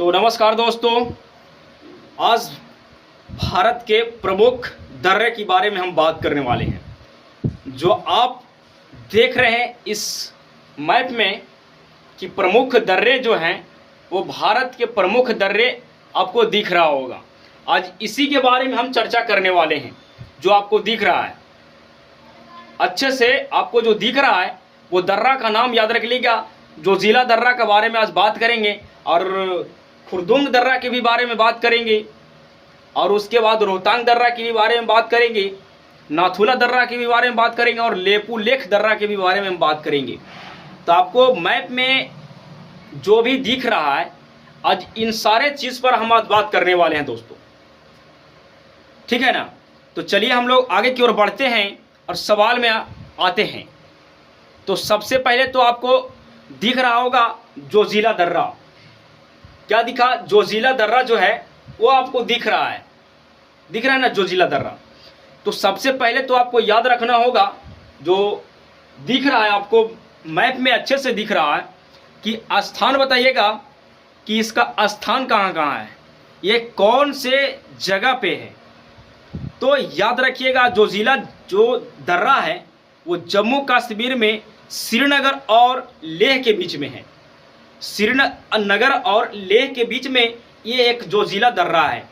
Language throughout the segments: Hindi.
तो नमस्कार दोस्तों, आज भारत के प्रमुख दर्रे के बारे में हम बात करने वाले हैं। जो आप देख रहे हैं इस मैप में कि प्रमुख दर्रे जो हैं वो भारत के प्रमुख दर्रे आपको दिख रहा होगा। आज इसी के बारे में हम चर्चा करने वाले हैं। जो आपको दिख रहा है अच्छे से, आपको जो दिख रहा है वो दर्रा का नाम याद रख लीजिएगा। जोजिला दर्रा के बारे में आज बात करेंगे और खुरदुंग दर्रा के भी बारे में बात करेंगे और उसके बाद रोहतांग दर्रा के भी बारे में बात करेंगे, नाथुला दर्रा के भी बारे में बात करेंगे और लेपू लेख दर्रा के भी बारे में हम बात करेंगे। तो आपको मैप में जो भी दिख रहा है आज इन सारे चीज़ पर हम आज बात करने वाले हैं दोस्तों, ठीक है ना। तो चलिए हम लोग आगे की ओर बढ़ते हैं और सवाल में आते हैं। तो सबसे पहले तो आपको दिख रहा होगा जोजिला दर्रा। क्या दिखा? जोजिला दर्रा जो है वो आपको दिख रहा है ना, जोजिला दर्रा। तो सबसे पहले तो आपको याद रखना होगा, जो दिख रहा है आपको मैप में अच्छे से दिख रहा है कि स्थान बताइएगा कि इसका स्थान कहाँ कहाँ है, ये कौन से जगह पे है। तो याद रखिएगा जोजिला जो दर्रा है वो जम्मू कश्मीर में श्रीनगर और लेह के बीच में है। श्रीनगर और लेह के बीच में ये एक जोजिला दर्रा है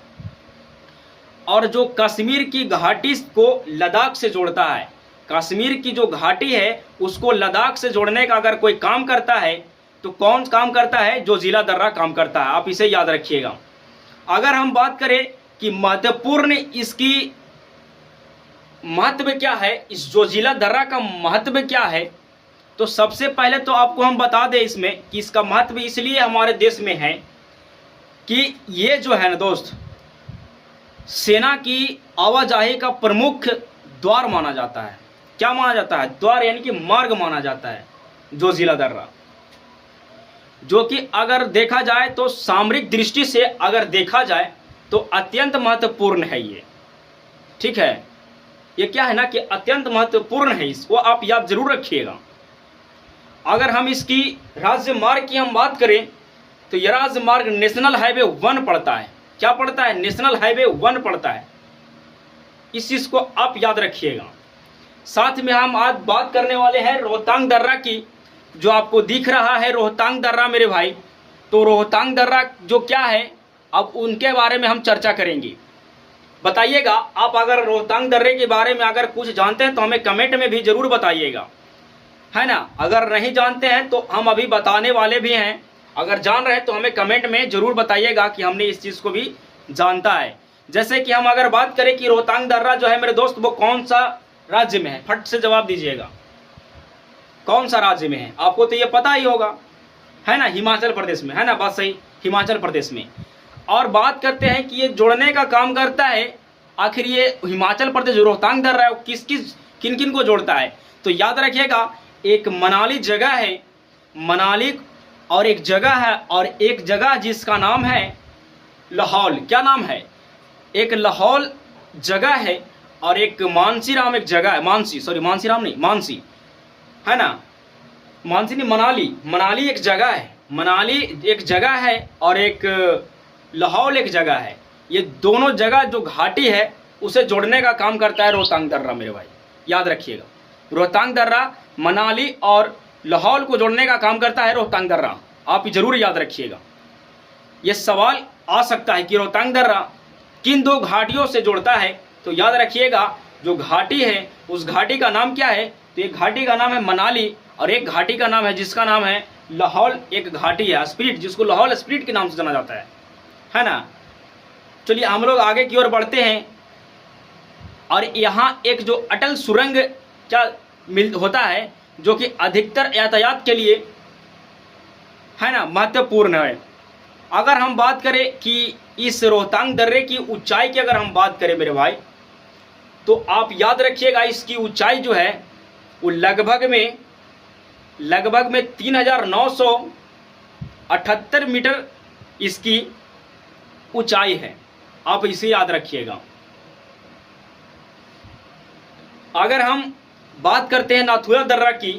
और जो कश्मीर की घाटी को लद्दाख से जोड़ता है। कश्मीर की जो घाटी है उसको लद्दाख से जोड़ने का अगर कोई काम करता है तो कौन काम करता है? जोजिला दर्रा काम करता है। आप इसे याद रखिएगा। अगर हम बात करें कि महत्वपूर्ण इसकी महत्व क्या है, इस जोजिला दर्रा का महत्व क्या है, तो सबसे पहले तो आपको हम बता दें इसमें कि इसका महत्व इसलिए हमारे देश में है कि ये जो है ना दोस्त, सेना की आवाजाही का प्रमुख द्वार माना जाता है। क्या माना जाता है? द्वार यानी कि मार्ग माना जाता है जोजिला दर्रा, जो कि अगर देखा जाए तो सामरिक दृष्टि से अगर देखा जाए तो अत्यंत महत्वपूर्ण है ये, ठीक है। ये क्या है ना कि अत्यंत महत्वपूर्ण है, इसको आप याद जरूर रखिएगा। अगर हम इसकी राज्य मार्ग की हम बात करें तो यह राज्य मार्ग नेशनल हाईवे 1 पड़ता है। क्या पड़ता है? नेशनल हाईवे 1 पड़ता है। इस चीज़ को आप याद रखिएगा। साथ में हम आज बात करने वाले हैं रोहतांग दर्रा की। जो आपको दिख रहा है रोहतांग दर्रा मेरे भाई, तो रोहतांग दर्रा जो क्या है अब उनके बारे में हम चर्चा करेंगे। बताइएगा आप अगर रोहतांग दर्रे के बारे में अगर कुछ जानते हैं तो हमें कमेंट में भी ज़रूर बताइएगा, है ना। अगर नहीं जानते हैं तो हम अभी बताने वाले भी हैं। अगर जान रहे हैं तो हमें कमेंट में ज़रूर बताइएगा कि हमने इस चीज़ को भी जानता है। जैसे कि हम अगर बात करें कि रोहतांग दर्रा जो है मेरे दोस्त वो कौन सा राज्य में है, फट से जवाब दीजिएगा। कौन सा राज्य में है? आपको तो ये पता ही होगा, है ना, हिमाचल प्रदेश में, है ना। बात सही, हिमाचल प्रदेश में। और बात करते हैं कि ये जोड़ने का काम करता है। आखिर ये हिमाचल प्रदेश जो रोहतांग दर्रा है वो किन किन को जोड़ता है? तो याद रखिएगा, एक मनाली जगह है, मनाली, और एक जगह है, और एक जगह जिसका नाम है लाहौल। क्या नाम है? एक लाहौल जगह है और एक मानसी नाम एक जगह है। मानसी राम नहीं, मानसी, है ना। मानसी नहीं, मनाली एक जगह है। मनाली एक जगह है और एक लाहौल एक जगह है। ये दोनों जगह जो घाटी है उसे जोड़ने का काम करता है रोहतांग दर्रा मेरे भाई, याद रखिएगा। रोहतांग दर्रा मनाली और लाहौल को जोड़ने का काम करता है रोहतांग दर्रा, आप जरूर याद रखिएगा। ये सवाल आ सकता है कि रोहतांग दर्रा किन दो घाटियों से जोड़ता है, तो याद रखिएगा जो घाटी है उस घाटी का नाम क्या है? तो एक घाटी का नाम है मनाली और एक घाटी का नाम है जिसका नाम है लाहौल। एक घाटी है स्प्लिट, जिसको लाहौल स्प्लिट के नाम से जाना जाता है ना। चलिए हम लोग आगे की ओर बढ़ते हैं। और यहाँ एक जो अटल सुरंग क्या होता है जो कि अधिकतर यातायात के लिए, है ना, महत्वपूर्ण है। अगर हम बात करें कि इस रोहतांग दर्रे की ऊंचाई की अगर हम बात करें मेरे भाई, तो आप याद रखिएगा इसकी ऊंचाई जो है वो लगभग में 3978 मीटर इसकी ऊंचाई है। आप इसे याद रखिएगा। अगर हम बात करते हैं नाथुला दर्रा की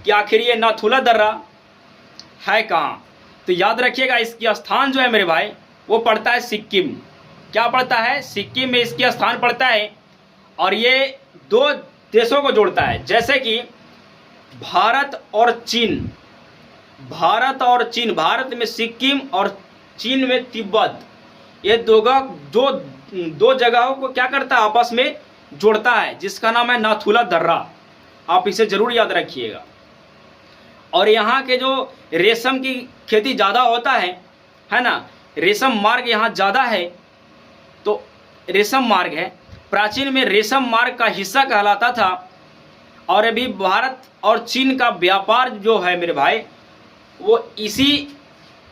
कि आखिर ये नाथुला दर्रा है कहाँ, तो याद रखिएगा इसकी स्थान जो है मेरे भाई वो पड़ता है सिक्किम। क्या पड़ता है? सिक्किम में इसकी स्थान पड़ता है। और ये दो देशों को जोड़ता है, जैसे कि भारत और चीन। भारत और चीन, भारत में सिक्किम और चीन में तिब्बत, ये दो जगहों को क्या करता है? आपस में जोड़ता है, जिसका नाम है नाथुला दर्रा। आप इसे जरूर याद रखिएगा। और यहाँ के जो रेशम की खेती ज़्यादा होता है ना, रेशम मार्ग यहाँ ज़्यादा है, तो रेशम मार्ग है, प्राचीन में रेशम मार्ग का हिस्सा कहलाता था। और अभी भारत और चीन का व्यापार जो है मेरे भाई वो इसी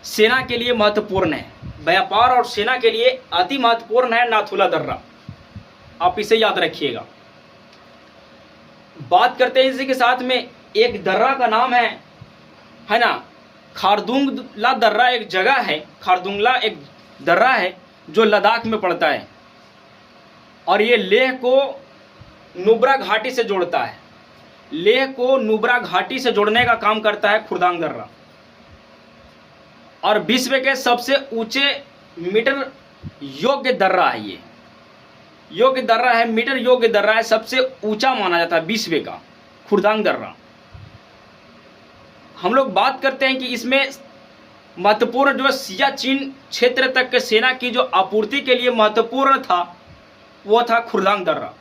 सेना के लिए महत्वपूर्ण है। व्यापार और सेना के लिए अति महत्वपूर्ण है नाथुला दर्रा। आप इसे याद रखिएगा। बात करते हैं इसी के साथ में एक दर्रा का नाम है ना, खारदुंगला दर्रा एक जगह है। खारदुंगला एक दर्रा है जो लद्दाख में पड़ता है और ये लेह को नुब्रा घाटी से जोड़ता है। लेह को नुब्रा घाटी से जोड़ने का काम करता है खुर्दांग दर्रा। और विश्व के सबसे ऊंचे मीटर योग्य दर्रा है, ये योग्य दर्रा है, मीटर योग्य दर्रा है, सबसे ऊंचा माना जाता है विश्व का खुर्दांग दर्रा। हम लोग बात करते हैं कि इसमें महत्वपूर्ण जो सियाचिन क्षेत्र तक के सेना की जो आपूर्ति के लिए महत्वपूर्ण था वो था खुर्दांग दर्रा,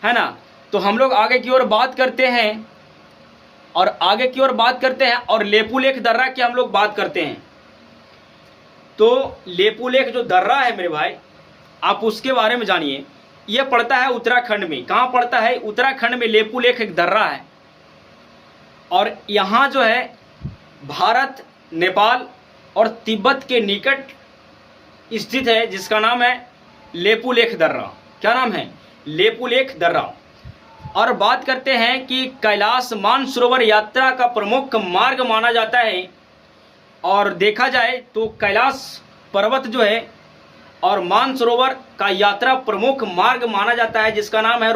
है ना। तो हम लोग आगे की ओर बात करते हैं और लेपुलेख दर्रा की हम लोग बात करते हैं। तो लेपुलेख जो दर्रा है मेरे भाई, आप उसके बारे में जानिए। यह पड़ता है उत्तराखंड में। कहाँ पड़ता है? उत्तराखंड में लेपुलेख एक दर्रा है। और यहाँ जो है भारत, नेपाल और तिब्बत के निकट स्थित है, जिसका नाम है लेपुलेख दर्रा। क्या नाम है? लेपुलेख दर्रा। और बात करते हैं कि कैलाश मानसरोवर यात्रा का प्रमुख मार्ग माना जाता है। और देखा जाए तो कैलाश पर्वत जो है और मानसरोवर का यात्रा प्रमुख मार्ग माना जाता है, जिसका नाम है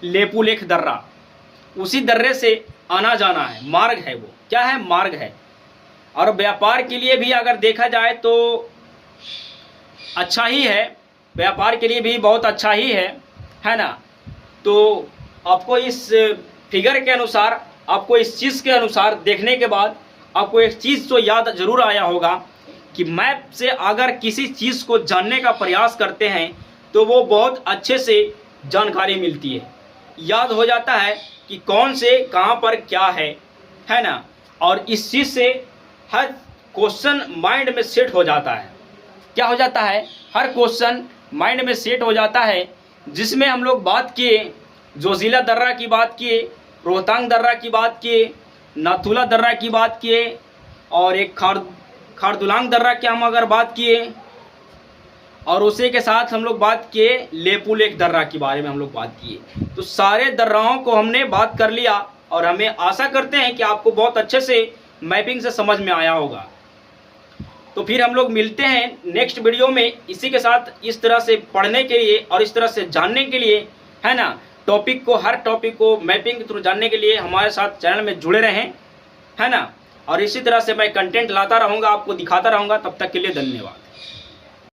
लेपुलेख दर्रा। उसी दर्रे से आना जाना है, मार्ग है वो। क्या है? मार्ग है। और व्यापार के लिए भी अगर देखा जाए तो अच्छा ही है, व्यापार के लिए भी बहुत अच्छा ही है ना। तो आपको इस फिगर के अनुसार, आपको इस चीज़ के अनुसार देखने के बाद आपको एक चीज़ तो याद जरूर आया होगा कि मैप से अगर किसी चीज़ को जानने का प्रयास करते हैं तो वो बहुत अच्छे से जानकारी मिलती है, याद हो जाता है कि कौन से कहाँ पर क्या है ना। और इस चीज़ से हर क्वेश्चन माइंड में सेट हो जाता है। क्या हो जाता है? हर क्वेश्चन माइंड में सेट हो जाता है। जिसमें हम लोग बात किए, जोजिला दर्रा की बात किए, रोहतांग दर्रा की बात किए, नाथुला दर्रा की बात किए, और एक खारदुलांग दर्रा की हम अगर बात किए, और उसी के साथ हम लोग बात किए लेपुलेख दर्रा के बारे में हम लोग बात किए। तो सारे दर्राओं को हमने बात कर लिया और हमें आशा करते हैं कि आपको बहुत अच्छे से मैपिंग से समझ में आया होगा। तो फिर हम लोग मिलते हैं नेक्स्ट वीडियो में। इसी के साथ इस तरह से पढ़ने के लिए और इस तरह से जानने के लिए, है ना, हर टॉपिक को मैपिंग के थ्रू जानने के लिए हमारे साथ चैनल में जुड़े रहें, है ना। और इसी तरह से मैं कंटेंट लाता रहूँगा, आपको दिखाता रहूँगा। तब तक के लिए धन्यवाद।